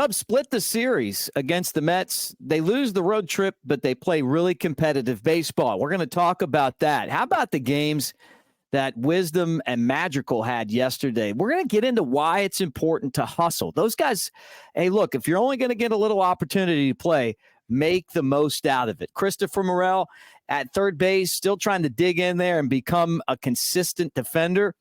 Cubs split the series against the Mets. They lose the road trip, but they play really competitive baseball. We're going to talk about that. How about the games that Wisdom and Madrigal had yesterday? We're going to get into why it's important to hustle. Those guys, hey, look, if you're only going to get a little opportunity to play, make the most out of it. Christopher Morel at third base, still trying to dig in there and become a consistent defender.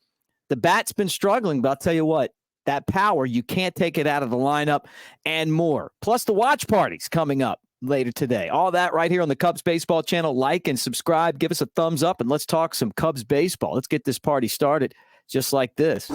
The bat's been struggling, but I'll tell you what, that power, you can't take it out of the lineup, and more. Plus the watch parties coming up later today. All that right here on the Cubs Baseball channel. Like and subscribe. Give us a thumbs up, and let's talk some Cubs baseball. Let's get this party started just like this.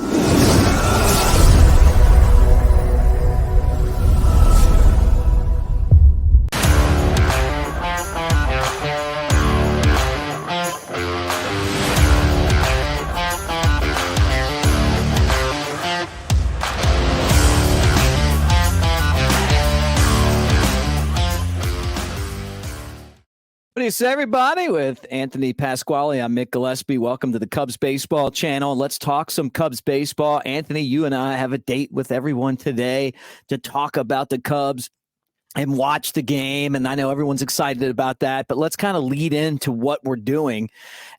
What do you say, everybody? With Anthony Pasquale, I'm Mick Gillispie. Welcome to the Cubs Baseball channel. Let's talk some Cubs baseball. Anthony, you and I have a date with everyone today to talk about the Cubs and watch the game. And I know everyone's excited about that, but let's kind of lead into what we're doing.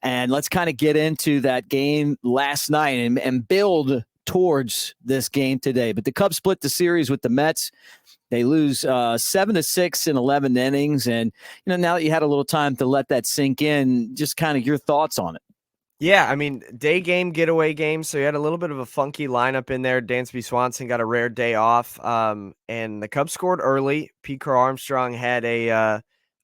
And let's kind of get into that game last night and build towards this game today. But the Cubs split the series with the Mets. They lose 7-6 in 11 innings. And, now that you had a little time to let that sink in, just kind of your thoughts on it. Yeah, I mean, day game, getaway game. So you had a little bit of a funky lineup in there. Dansby Swanson got a rare day off. And the Cubs scored early. Pete Crow Armstrong had a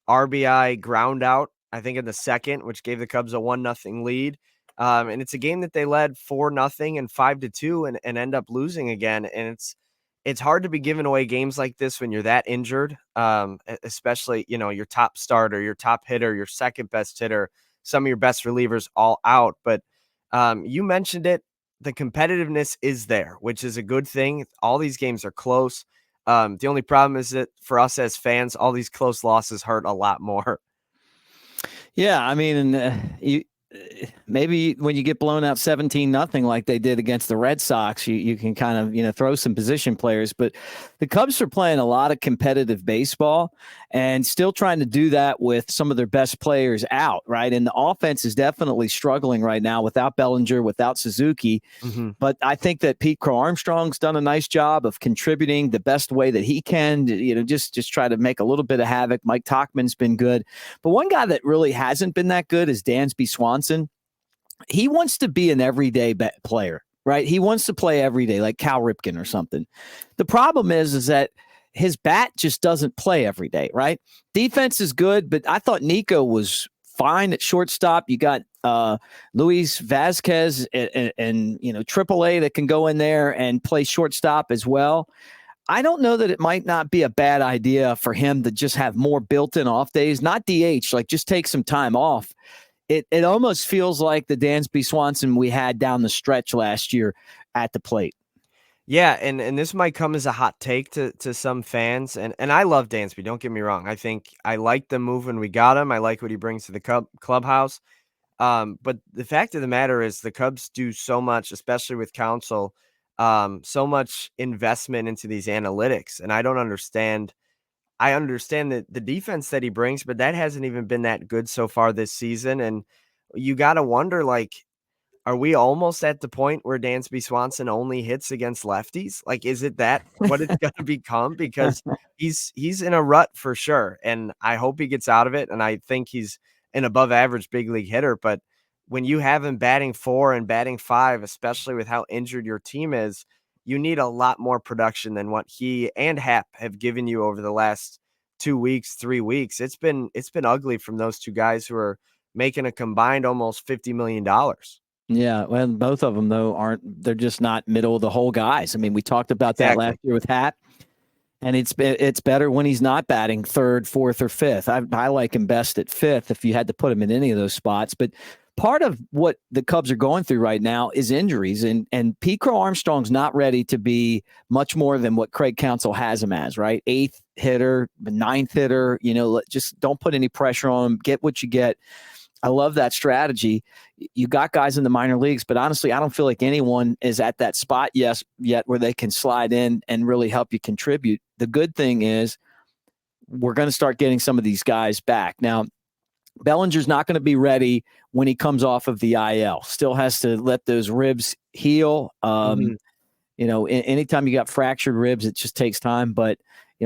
RBI ground out, I think in the second, which gave the Cubs a 1-0 lead. And it's a game that they led 4-0 and 5-2 and end up losing again. And it's hard to be giving away games like this when you're that injured, especially, your top starter, your top hitter, your second best hitter, some of your best relievers all out. But you mentioned it. The competitiveness is there, which is a good thing. All these games are close. The only problem is that for us as fans, all these close losses hurt a lot more. Yeah, I mean, maybe when you get blown out 17-0 like they did against the Red Sox, you can kind of, throw some position players. But the Cubs are playing a lot of competitive baseball and still trying to do that with some of their best players out, right? And the offense is definitely struggling right now without Bellinger, without Suzuki. Mm-hmm. But I think that Pete Crow Armstrong's done a nice job of contributing the best way that he can, just try to make a little bit of havoc. Mike Tauchman's been good. But one guy that really hasn't been that good is Dansby Swanson. He wants to be an everyday player, right? He wants to play every day like Cal Ripken or something. The problem is that his bat just doesn't play every day, right? Defense is good, but I thought Nico was fine at shortstop. You got Luis Vazquez and AAA that can go in there and play shortstop as well. I don't know that it might not be a bad idea for him to just have more built-in off days, not DH, like just take some time off. It almost feels like the Dansby Swanson we had down the stretch last year at the plate. Yeah, and this might come as a hot take to some fans, and I love Dansby, don't get me wrong. I think I like the move when we got him. I like what he brings to the clubhouse. But the fact of the matter is the Cubs do so much, especially with Counsell, so much investment into these analytics, and I don't understand. I understand the defense that he brings, but that hasn't even been that good so far this season. And you got to wonder, are we almost at the point where Dansby Swanson only hits against lefties? Is it that what it's going to become? Because he's in a rut for sure. And I hope he gets out of it. And I think he's an above average big league hitter. But when you have him batting 4 and batting 5, especially with how injured your team is, you need a lot more production than what he and Happ have given you over the last 2 weeks, 3 weeks. It's been ugly from those two guys who are making a combined almost $50 million. Yeah, well, both of them, though, they're just not middle of the hole guys. I mean, we talked about that last year with Happ, and it's better when he's not batting 3rd, 4th, or 5th. I like him best at 5th if you had to put him in any of those spots. But part of what the Cubs are going through right now is injuries, and Pete Crow Armstrong's not ready to be much more than what Craig Counsell has him as, right? 8th hitter, 9th hitter, just don't put any pressure on him. Get what you get. I love that strategy. You got guys in the minor leagues, but honestly, I don't feel like anyone is at that spot yet where they can slide in and really help you contribute. The good thing is we're going to start getting some of these guys back. Now, Bellinger's not going to be ready when he comes off of the IL. Still has to let those ribs heal. Anytime you got fractured ribs, it just takes time. But,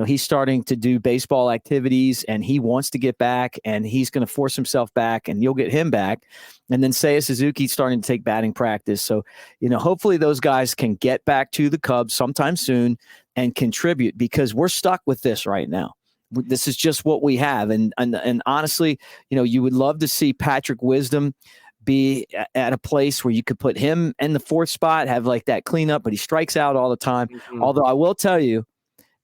he's starting to do baseball activities and he wants to get back and he's going to force himself back and you'll get him back. And then Seiya Suzuki's starting to take batting practice. So, hopefully those guys can get back to the Cubs sometime soon and contribute because we're stuck with this right now. This is just what we have. And honestly, you would love to see Patrick Wisdom be at a place where you could put him in the fourth spot, have like that cleanup, but he strikes out all the time. Mm-hmm. Although I will tell you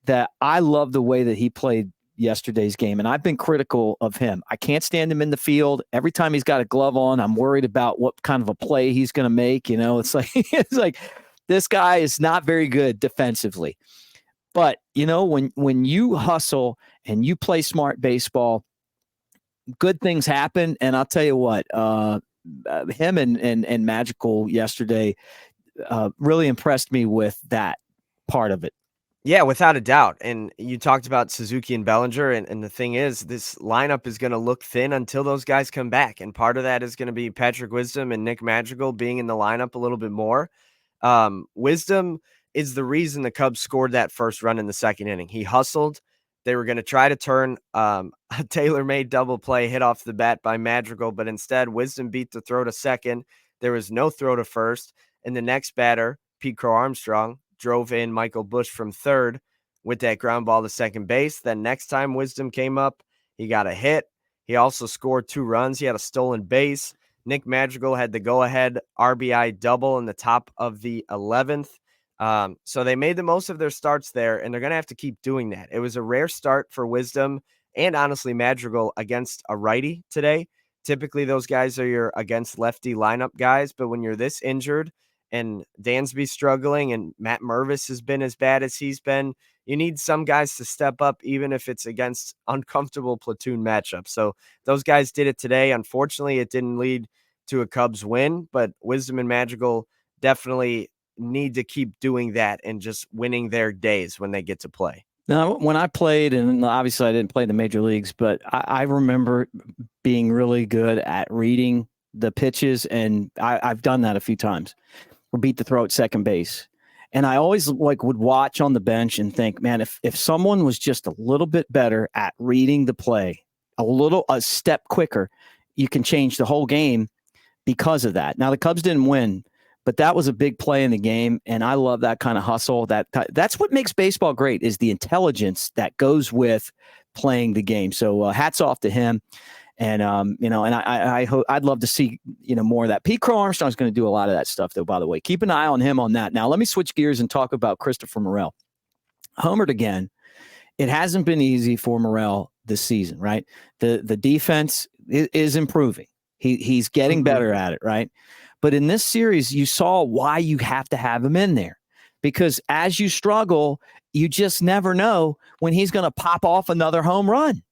that I love the way that he played yesterday's game, and I've been critical of him. I can't stand him in the field. Every time he's got a glove on, I'm worried about what kind of a play he's going to make. It's like this guy is not very good defensively. But, when you hustle and you play smart baseball, good things happen. And I'll tell you what, him and Madrigal yesterday really impressed me with that part of it. Yeah, without a doubt. And you talked about Suzuki and Bellinger. And the thing is, this lineup is going to look thin until those guys come back. And part of that is going to be Patrick Wisdom and Nick Madrigal being in the lineup a little bit more. Wisdom is the reason the Cubs scored that first run in the second inning. He hustled. They were going to try to turn a tailor-made double play hit off the bat by Madrigal, but instead Wisdom beat the throw to second. There was no throw to first. And the next batter, Pete Crow Armstrong, drove in Michael Busch from third with that ground ball to second base. Then next time Wisdom came up, he got a hit. He also scored 2 runs. He had a stolen base. Nick Madrigal had the go-ahead RBI double in the top of the 11th. So they made the most of their starts there, and they're going to have to keep doing that. It was a rare start for Wisdom and honestly Madrigal against a righty today. Typically those guys are your against lefty lineup guys, but when you're this injured and Dansby's struggling and Matt Mervis has been as bad as he's been, you need some guys to step up, even if it's against uncomfortable platoon matchups. So those guys did it today. Unfortunately, it didn't lead to a Cubs win, but Wisdom and Madrigal definitely need to keep doing that and just winning their days when they get to play. Now, when I played, and obviously I didn't play in the major leagues, but I remember being really good at reading the pitches, and I've done that a few times. Or beat the throw at second base. And I always would watch on the bench and think, man, if someone was just a little bit better at reading the play, a step quicker, you can change the whole game because of that. Now the Cubs didn't win, but that was a big play in the game. And I love that kind of hustle. That's what makes baseball great, is the intelligence that goes with playing the game. So hats off to him. And, I hope I'd love to see, more of that. Pete Crow Armstrong is going to do a lot of that stuff, though, by the way. Keep an eye on him on that. Now, let me switch gears and talk about Christopher Morel. Homered again. It hasn't been easy for Morel this season, right? The defense is improving. He's getting better at it, right? But in this series, you saw why you have to have him in there. Because as you struggle, you just never know when he's going to pop off another home run.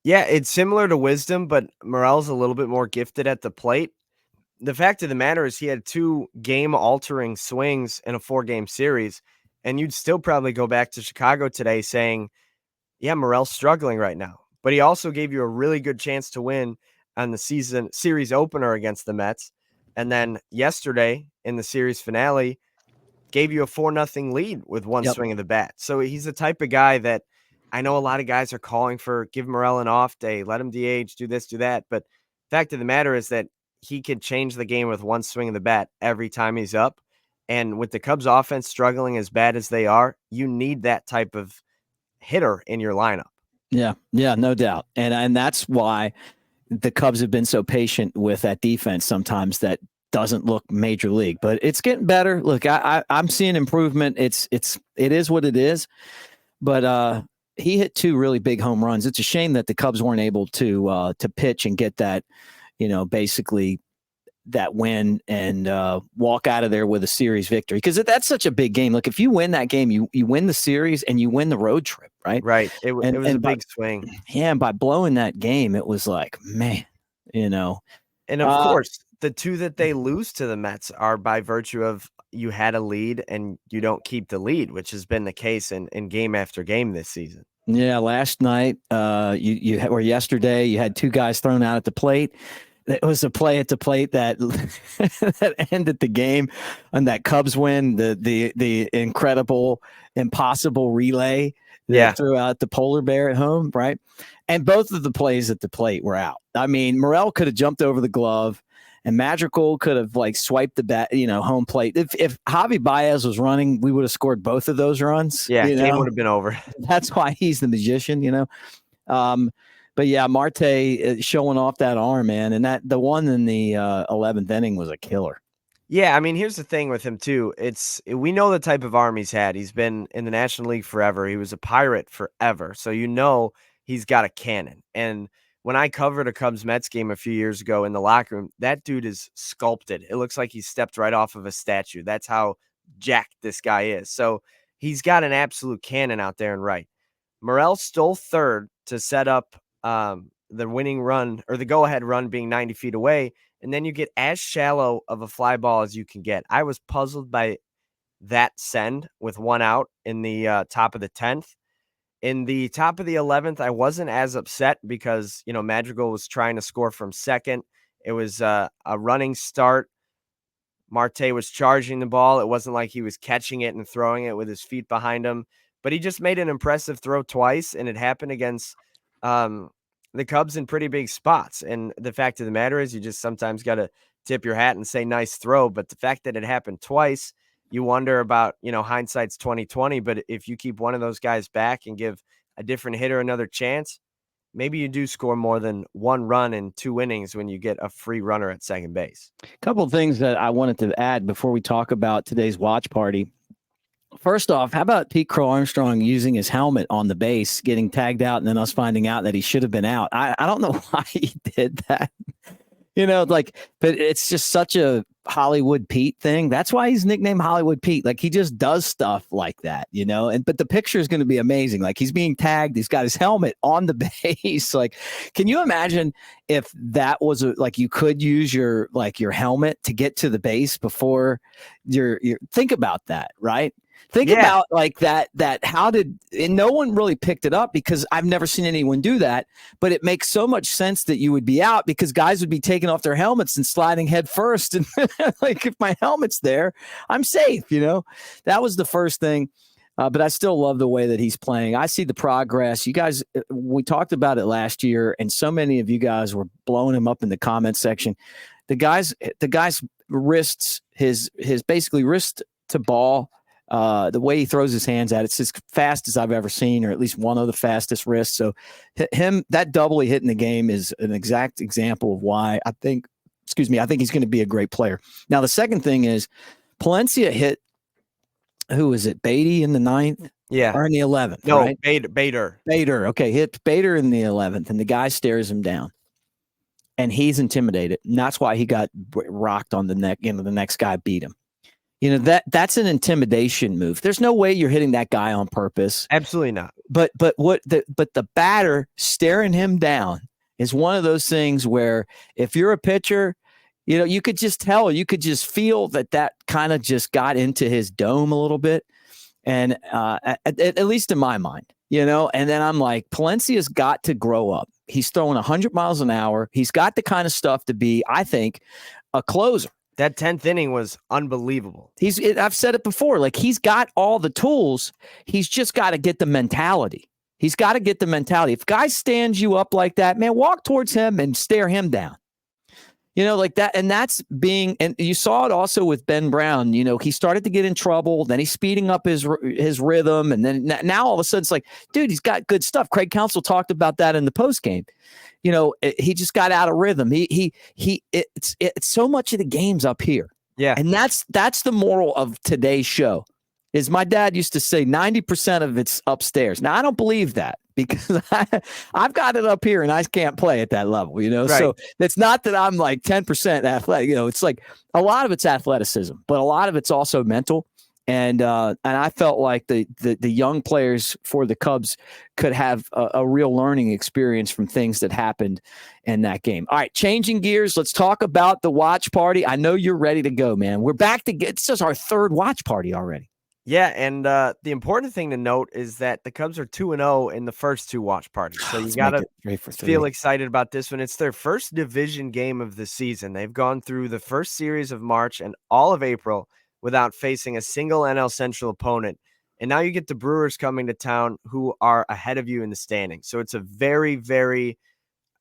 Yeah, it's similar to Wisdom, but Morel's a little bit more gifted at the plate. The fact of the matter is he had 2 game-altering swings in a 4-game series, and you'd still probably go back to Chicago today saying, yeah, Morel's struggling right now. But he also gave you a really good chance to win on the series opener against the Mets. And then yesterday in the series finale, gave you a 4-0 lead with one swing of the bat. So he's the type of guy that I know a lot of guys are calling for, give Morel an off day, let him DH, do this, do that. But the fact of the matter is that he could change the game with one swing of the bat every time he's up. And with the Cubs offense struggling as bad as they are, you need that type of hitter in your lineup. Yeah, no doubt. And that's why the Cubs have been so patient with that defense sometimes that doesn't look major league, but it's getting better. Look, I'm seeing improvement. It is what it is, but he hit 2 really big home runs. It's a shame that the Cubs weren't able to pitch and get that, basically that win and walk out of there with a series victory, because that's such a big game. Look, if you win that game, you win the series and you win the road trip, right? Right. It was a big swing. Yeah, and by blowing that game, it was like, man, you know. And of course, the two that they lose to the Mets are by virtue of you had a lead and you don't keep the lead, which has been the case in game after game this season. Yeah, last night, or yesterday, you had two guys thrown out at the plate. It was a play at the plate that that ended the game on that Cubs win. The incredible, impossible relay that threw out the polar bear at home, right? And both of the plays at the plate were out. I mean, Morel could have jumped over the glove, and Madrigal could have like swiped the bat, home plate. If Javi Baez was running, we would have scored both of those runs. Yeah, game would have been over. That's why he's the magician, But yeah, Marte showing off that arm, man, and that the one in the 11th inning was a killer. Yeah, I mean, here's the thing with him too. We know the type of arm he's had. He's been in the National League forever. He was a Pirate forever, so he's got a cannon. And when I covered a Cubs Mets game a few years ago in the locker room, that dude is sculpted. It looks like he stepped right off of a statue. That's how jacked this guy is. So he's got an absolute cannon out there and right. Morel stole third to set up the winning run or the go-ahead run being 90 feet away, and then you get as shallow of a fly ball as you can get. I was puzzled by that send with one out in the top of the 10th. In the top of the 11th, I wasn't as upset because, Madrigal was trying to score from second. It was a running start. Marte was charging the ball. It wasn't like he was catching it and throwing it with his feet behind him, but he just made an impressive throw twice, and it happened against the Cubs in pretty big spots. And the fact of the matter is you just sometimes got to tip your hat and say nice throw. But the fact that it happened twice, you wonder about, hindsight's 2020. But if you keep one of those guys back and give a different hitter another chance, maybe you do score more than one run in 2 innings when you get a free runner at second base. A couple of things that I wanted to add before we talk about today's watch party. First off, how about Pete Crow Armstrong using his helmet on the base, getting tagged out, and then us finding out that he should have been out? I don't know why he did that. But it's just such a Hollywood Pete thing. That's why he's nicknamed Hollywood Pete. Like, he just does stuff like that, but the picture is going to be amazing. Like, he's being tagged. He's got his helmet on the base. Like, can you imagine if that was you could use your helmet to get to the base before think about that, right? Think about and no one really picked it up because I've never seen anyone do that, but it makes so much sense that you would be out because guys would be taking off their helmets and sliding head first. And if my helmet's there, I'm safe, That was the first thing. But I still love the way that he's playing. I see the progress. You guys, we talked about it last year, and so many of you guys were blowing him up in the comments section. The guy's wrists, his basically wrist to ball, the way he throws his hands at it's as fast as I've ever seen, or at least one of the fastest wrists. So that double he hit in the game is an exact example of why I think he's going to be a great player. Now, the second thing is Palencia hit, who is it, Beatty in the 9th? Yeah. Or in the 11th? No, right? Bader. Okay, hit Bader in the 11th, and the guy stares him down. And he's intimidated. And that's why he got rocked on the neck. The next guy beat him. That's an intimidation move. There's no way you're hitting that guy on purpose. Absolutely not. But the batter staring him down is one of those things where if you're a pitcher, you could just tell, you could just feel that kind of just got into his dome a little bit. And at least in my mind, and then I'm like, Palencia's got to grow up. He's throwing 100 miles an hour. He's got the kind of stuff to be, I think, a closer. That 10th inning was unbelievable. I've said it before. Like, he's got all the tools. He's just got to get the mentality. He's got to get the mentality. If guy stands you up like that, man, walk towards him and stare him down. Like that. And that's and you saw it also with Ben Brown. He started to get in trouble. Then he's speeding up his rhythm. And then now all of a sudden it's like, dude, he's got good stuff. Craig Counsell talked about that in the post game. He just got out of rhythm. It's so much of the game's up here. Yeah. And that's the moral of today's show. Is my dad used to say 90% of it's upstairs. Now, I don't believe that because I've got it up here and I can't play at that level, Right. So it's not that I'm like 10% athletic. It's like a lot of it's athleticism, but a lot of it's also mental. And I felt like the young players for the Cubs could have a real learning experience from things that happened in that game. All right, changing gears. Let's talk about the watch party. I know you're ready to go, man. We're back to get. This is our third watch party already. Yeah, and the important thing to note is that the Cubs are 2-0 in the first two watch parties. So you got to feel excited about this one. It's their first division game of the season. They've gone through the first series of March and all of April without facing a single NL Central opponent. And now you get the Brewers coming to town who are ahead of you in the standings. So it's a very, very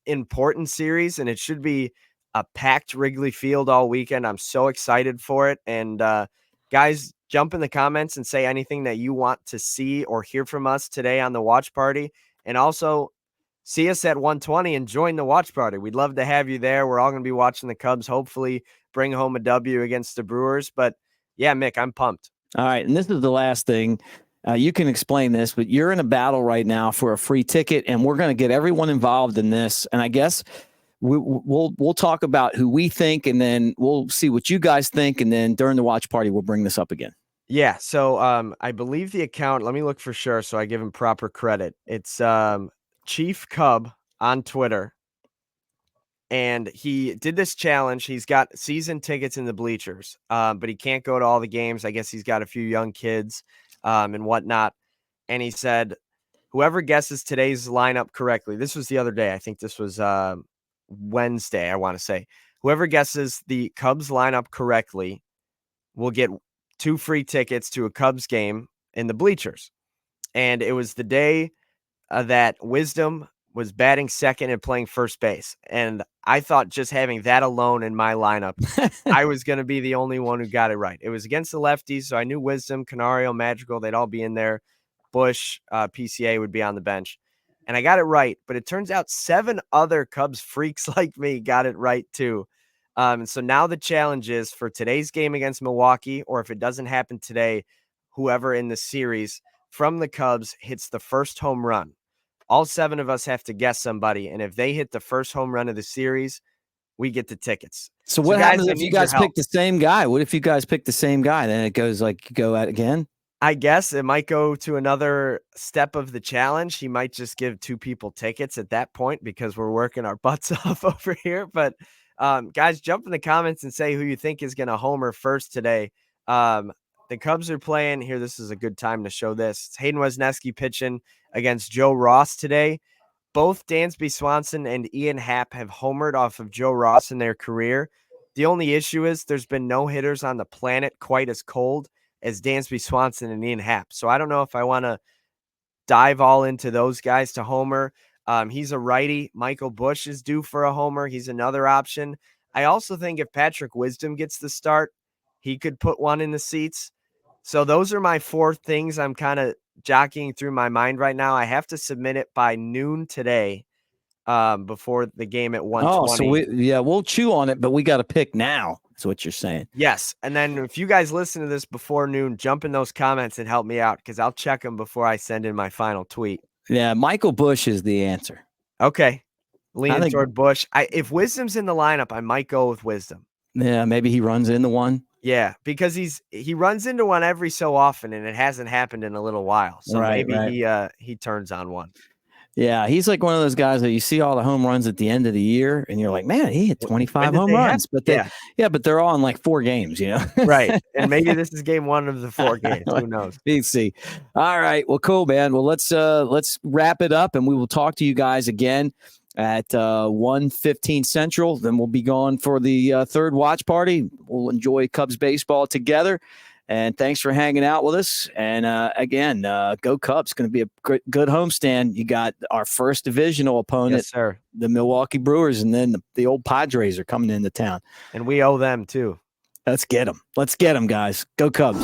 important series, and it should be a packed Wrigley Field all weekend. I'm so excited for it. And guys, jump in the comments and say anything that you want to see or hear from us today on the watch party. And also see us at 120 and join the watch party. We'd love to have you there. We're all going to be watching the Cubs, hopefully bring home a W against the Brewers. But yeah, Mick, I'm pumped. All right. And this is the last thing. You can explain this, but you're in a battle right now for a free ticket, and we're going to get everyone involved in this. And I guess we'll talk about who we think, and then we'll see what you guys think. And then during the watch party, we'll bring this up again. Yeah. So I believe the account, let me look for sure so I give him proper credit. It's Chief Cub on Twitter. And he did this challenge. He's got season tickets in the bleachers, but he can't go to all the games. I guess he's got a few young kids and whatnot. And he said, whoever guesses today's lineup correctly, this was the other day. I think this was Wednesday, I want to say. Whoever guesses the Cubs lineup correctly will get 2 free tickets to a Cubs game in the bleachers. And it was the day that Wisdom was batting second and playing first base. And I thought just having that alone in my lineup, I was going to be the only one who got it right. It was against the lefties, so I knew Wisdom, Canario, Madrigal, they'd all be in there. Bush, PCA would be on the bench. And I got it right, but it turns out 7 other Cubs freaks like me got it right too. So now the challenge is for today's game against Milwaukee, or if it doesn't happen today, whoever in the series from the Cubs hits the first home run. All 7 of us have to guess somebody, and if they hit the first home run of the series, we get the tickets. So what happens if you guys pick the same guy? What if you guys pick the same guy? Then it goes like go at again? I guess it might go to another step of the challenge. He might just give 2 people tickets at that point because we're working our butts off over here. But guys, jump in the comments and say who you think is going to homer first today. The Cubs are playing here. This is a good time to show this. It's Hayden Wesneski pitching against Joe Ross today. Both Dansby Swanson and Ian Happ have homered off of Joe Ross in their career. The only issue is there's been no hitters on the planet quite as cold as Dansby Swanson and Ian Happ. So I don't know if I want to dive all into those guys to homer. He's a righty. Michael Bush is due for a homer. He's another option. I also think if Patrick Wisdom gets the start, he could put one in the seats. So those are my 4 things I'm kind of jockeying through my mind right now. I have to submit it by noon today before the game at 1:20. Oh, so we'll chew on it, but we got to pick now. That's what you're saying. Yes. And then if you guys listen to this before noon, jump in those comments and help me out because I'll check them before I send in my final tweet. Yeah, Michael Bush is the answer. Okay. Leaning toward Bush. If Wisdom's in the lineup, I might go with Wisdom. Yeah, maybe he runs into one. Yeah, because he runs into one every so often, and it hasn't happened in a little while. So maybe he turns on one. Yeah, he's like one of those guys that you see all the home runs at the end of the year, and you're like, man, he hit 25 home runs. But but they're all in like 4 games, you know? Right. And maybe this is game 1 of the 4 games. Who knows? You see. All right. Well, cool, man. Well, let's wrap it up, and we will talk to you guys again at 1:15 Central. Then we'll be gone for the third watch party. We'll enjoy Cubs baseball together. And thanks for hanging out with us. And again, go Cubs. It's going to be a good homestand. You got our first divisional opponent, yes, sir. The Milwaukee Brewers, and then the old Padres are coming into town. And we owe them too. Let's get them. Let's get them, guys. Go Cubs.